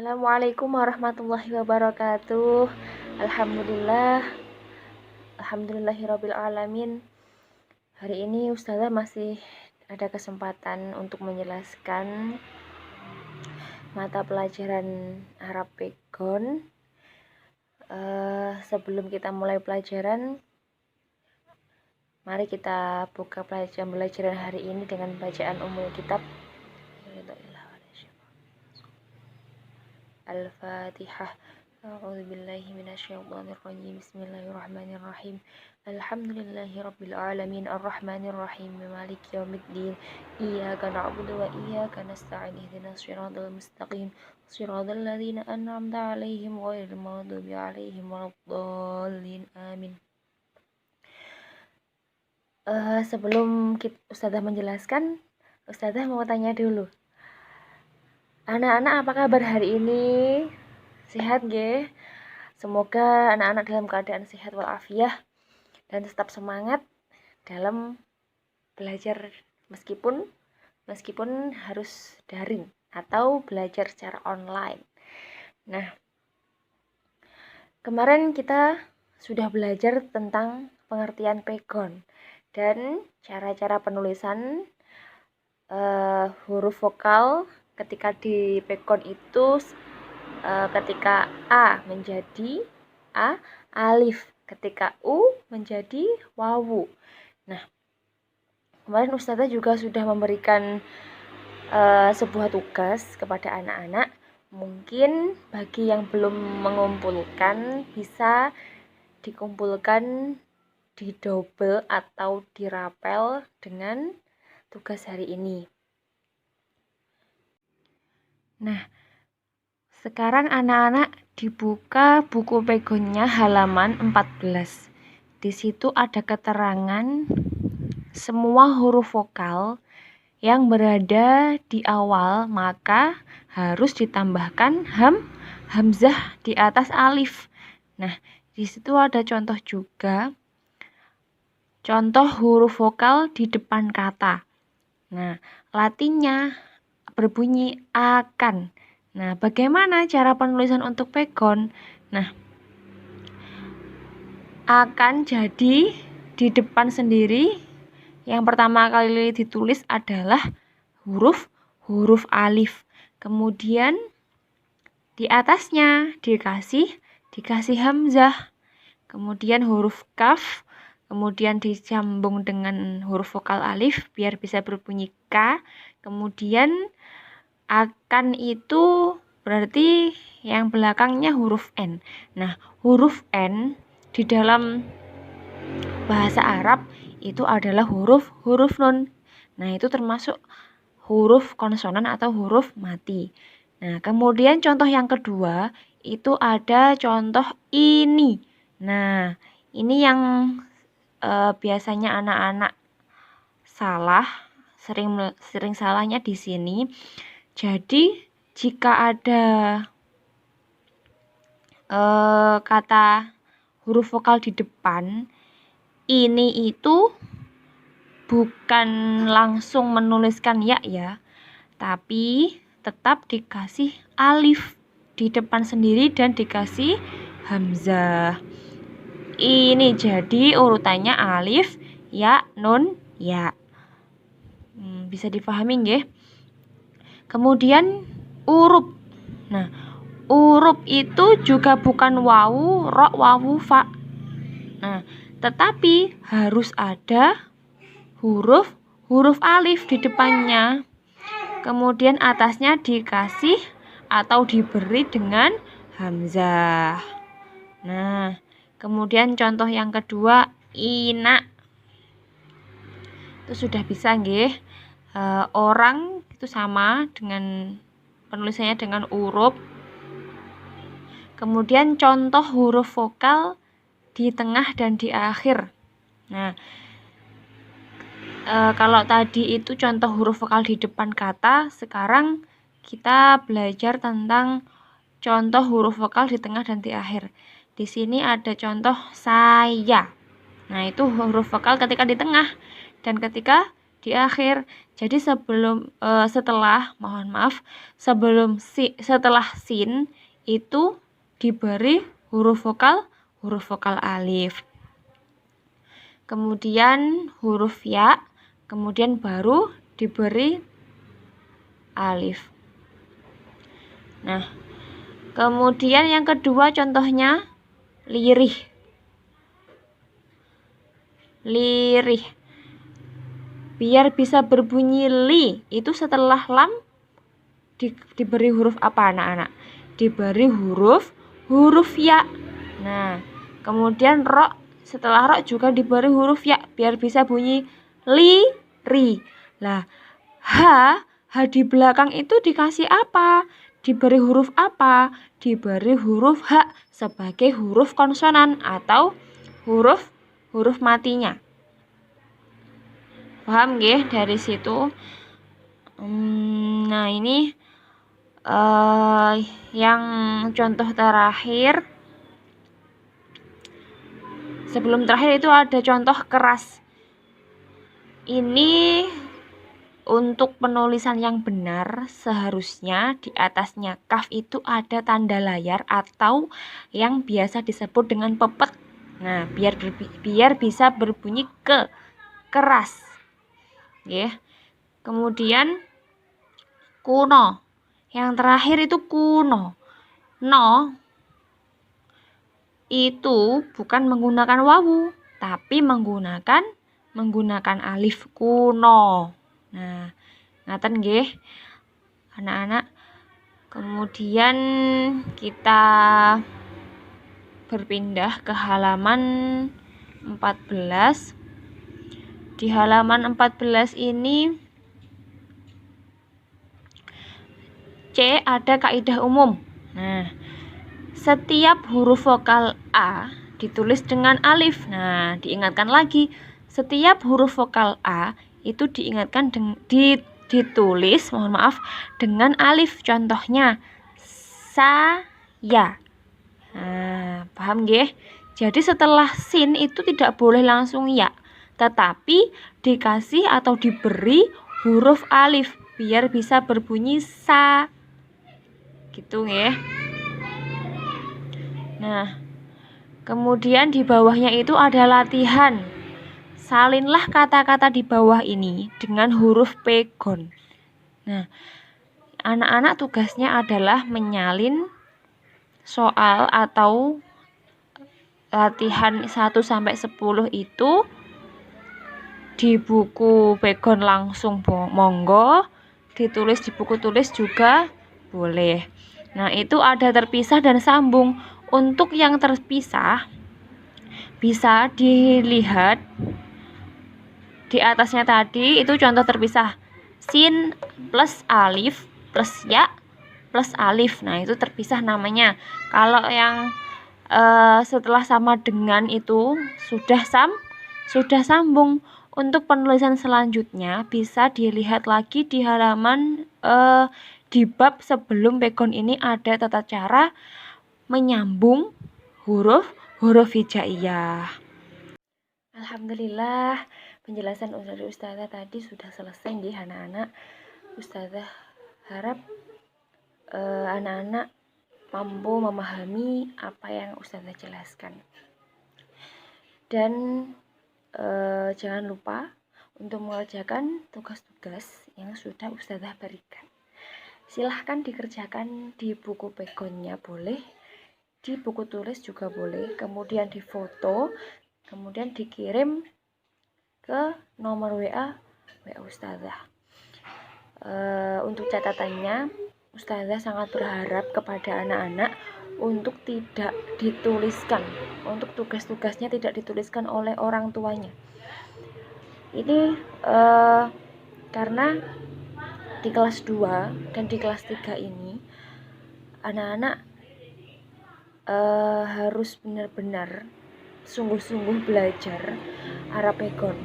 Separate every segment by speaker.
Speaker 1: Assalamualaikum warahmatullahi wabarakatuh. Alhamdulillahirabbil alamin. Hari ini Ustazah masih ada kesempatan untuk menjelaskan mata pelajaran Arab Pegon. Sebelum kita mulai pelajaran, mari kita buka pelajaran hari ini dengan bacaan umul kitab. Al-Fatihah. A'udzubillahi minasyaitonirrajim. Bismillahirrahmanirrahim. Alhamdulillahirabbil alamin arrahmanirrahim maliki yaumiddin. Iyyaka na'budu wa iyyaka nasta'in ihdinas shiratal mustaqim shiratal ladzina an'amta 'alaihim ghairil maghdubi 'alaihim waladdallin. Amin. Sebelum Ustazah menjelaskan, Ustazah mau tanya dulu. Anak-anak apa kabar hari ini? Sehat nggih? Semoga anak-anak dalam keadaan sehat walafiat dan tetap semangat dalam belajar meskipun harus daring atau belajar secara online. Nah, kemarin kita sudah belajar tentang pengertian pegon dan cara-cara penulisan huruf vokal ketika di pegon itu, ketika A menjadi A alif, ketika U menjadi wawu. Nah, kemarin Ustazah juga sudah memberikan sebuah tugas kepada anak-anak. Mungkin bagi yang belum mengumpulkan, bisa dikumpulkan, didouble atau dirapel dengan tugas hari ini. Nah, sekarang anak-anak dibuka buku pegonnya halaman 14. Di situ ada keterangan semua huruf vokal yang berada di awal maka harus ditambahkan hamzah di atas alif. Nah, di situ ada contoh juga. Contoh huruf vokal di depan kata. Nah, latinnya berbunyi akan. Nah, bagaimana cara penulisan untuk pegon? Nah, akan jadi di depan sendiri. Yang pertama kali ditulis adalah huruf alif. Kemudian di atasnya dikasih hamzah. Kemudian huruf kaf. Kemudian disambung dengan huruf vokal alif biar bisa berbunyi K. Kemudian akan itu berarti yang belakangnya huruf N. Nah, huruf N di dalam bahasa Arab itu adalah huruf nun. Nah, itu termasuk huruf konsonan atau huruf mati. Nah, kemudian contoh yang kedua itu ada contoh ini. Nah, ini yang biasanya anak-anak salah, sering salahnya di sini. Jadi, jika ada kata huruf vokal di depan, ini itu bukan langsung menuliskan ya, tapi tetap dikasih alif di depan sendiri dan dikasih hamzah. Ini jadi urutannya alif, ya, nun, ya. Bisa dipahami nggih? Kemudian huruf. Nah, huruf itu juga bukan wawu, ro, wawu, fa. Nah, tetapi harus ada huruf alif di depannya. Kemudian atasnya dikasih atau diberi dengan hamzah. Nah, kemudian contoh yang kedua, ina. Itu sudah bisa nggih. Orang itu sama dengan penulisannya dengan huruf. Kemudian contoh huruf vokal di tengah dan di akhir. Nah, kalau tadi itu contoh huruf vokal di depan kata, sekarang kita belajar tentang contoh huruf vokal di tengah dan di akhir. Di sini ada contoh saya. Nah, itu huruf vokal ketika di tengah dan ketika di akhir. Jadi setelah setelah sin itu diberi huruf vokal alif. Kemudian huruf ya, kemudian baru diberi alif. Nah, kemudian yang kedua contohnya lirih. Lirih. Biar bisa berbunyi li, itu setelah lam diberi huruf apa anak-anak? Diberi huruf ya. Nah, kemudian ro, setelah ro juga diberi huruf ya biar bisa bunyi li, ri. Lah, H di belakang itu dikasih apa? Diberi huruf apa? Diberi huruf H sebagai huruf konsonan atau huruf matinya. Paham nggih dari situ? Nah, ini yang contoh terakhir. Sebelum terakhir itu ada contoh keras. Ini untuk penulisan yang benar, seharusnya di atasnya kaf itu ada tanda layar atau yang biasa disebut dengan pepet. Nah, biar bisa berbunyi keras. Ya. Kemudian kuno. Yang terakhir itu kuno. No itu bukan menggunakan wawu, tapi menggunakan alif kuno. Nah, ngaten nggih anak-anak. Kemudian kita berpindah ke halaman 14. Di halaman 14 ini C ada kaidah umum. Nah, setiap huruf vokal A ditulis dengan alif. Nah, diingatkan lagi, setiap huruf vokal A itu ditulis, dengan alif. Contohnya saya. Nah, paham nggih? Jadi setelah sin itu tidak boleh langsung ya, tetapi dikasih atau diberi huruf alif biar bisa berbunyi sa. Gitu nggih. Nah, kemudian di bawahnya itu ada latihan. Salinlah kata-kata di bawah ini dengan huruf pegon. Nah, anak-anak tugasnya adalah menyalin soal atau latihan 1-10 itu di buku pegon langsung monggo, ditulis di buku tulis juga boleh. Nah, itu ada terpisah dan sambung. Untuk yang terpisah bisa dilihat di atasnya tadi, itu contoh terpisah. Sin plus alif plus ya plus alif. Nah, itu terpisah namanya. Kalau yang setelah sama dengan itu sudah sambung. Untuk penulisan selanjutnya bisa dilihat lagi di halaman di bab sebelum pegon ini ada tata cara menyambung huruf hijaiyah. Alhamdulillah, penjelasan dari Ustazah tadi sudah selesai nggih anak-anak. Ustazah harap anak-anak mampu memahami apa yang Ustazah jelaskan. Dan jangan lupa untuk mengerjakan tugas-tugas yang sudah Ustazah berikan. Silahkan dikerjakan di buku pegonnya boleh, di buku tulis juga boleh, kemudian difoto, kemudian dikirim ke nomor WA Ustazah. Untuk catatannya, Ustazah sangat berharap kepada anak-anak untuk tidak dituliskan, untuk tugas-tugasnya tidak dituliskan oleh orang tuanya. Ini karena di kelas 2 dan di kelas 3 ini anak-anak harus benar-benar sungguh-sungguh belajar Arapegon.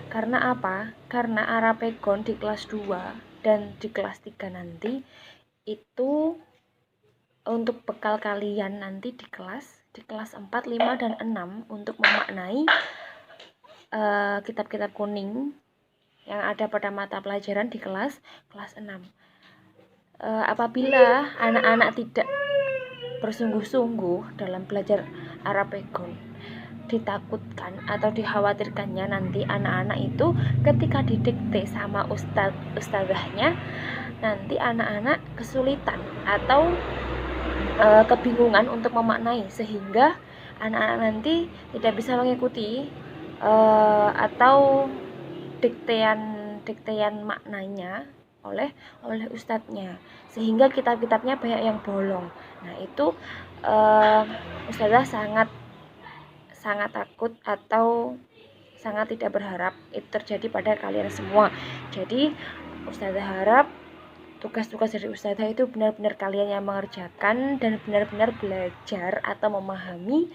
Speaker 1: Karena apa? Karena Arapegon di kelas 2 dan di kelas 3 nanti itu untuk bekal kalian nanti di kelas 4, 5, dan 6 untuk memaknai kitab-kitab kuning yang ada pada mata pelajaran di kelas 6. Apabila anak-anak tidak bersungguh-sungguh dalam belajar Arab Pegon, ditakutkan atau dikhawatirkannya nanti anak-anak itu ketika didikte sama ustadzahnya, nanti anak-anak kesulitan atau kebingungan untuk memaknai, sehingga anak-anak nanti tidak bisa mengikuti atau diktean maknanya oleh ustadznya, sehingga kitab-kitabnya banyak yang bolong. Nah itu ustadzah sangat takut atau sangat tidak berharap itu terjadi pada kalian semua. Jadi ustadzah harap tugas-tugas dari ustadzah itu benar-benar kalian yang mengerjakan dan benar-benar belajar atau memahami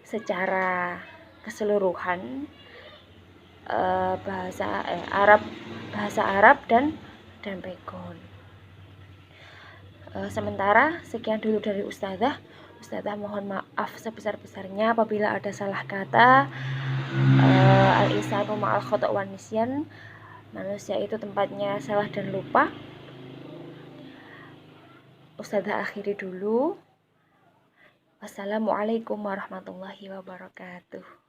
Speaker 1: secara keseluruhan bahasa Arab dan Pegon. Sementara sekian dulu dari ustadzah. Ustadzah mohon maaf sebesar-besarnya apabila ada salah kata. Al-insanu ma'al khata' wan nisyan. Manusia itu tempatnya salah dan lupa. Ustadzah akhiri dulu. Wassalamualaikum warahmatullahi wabarakatuh.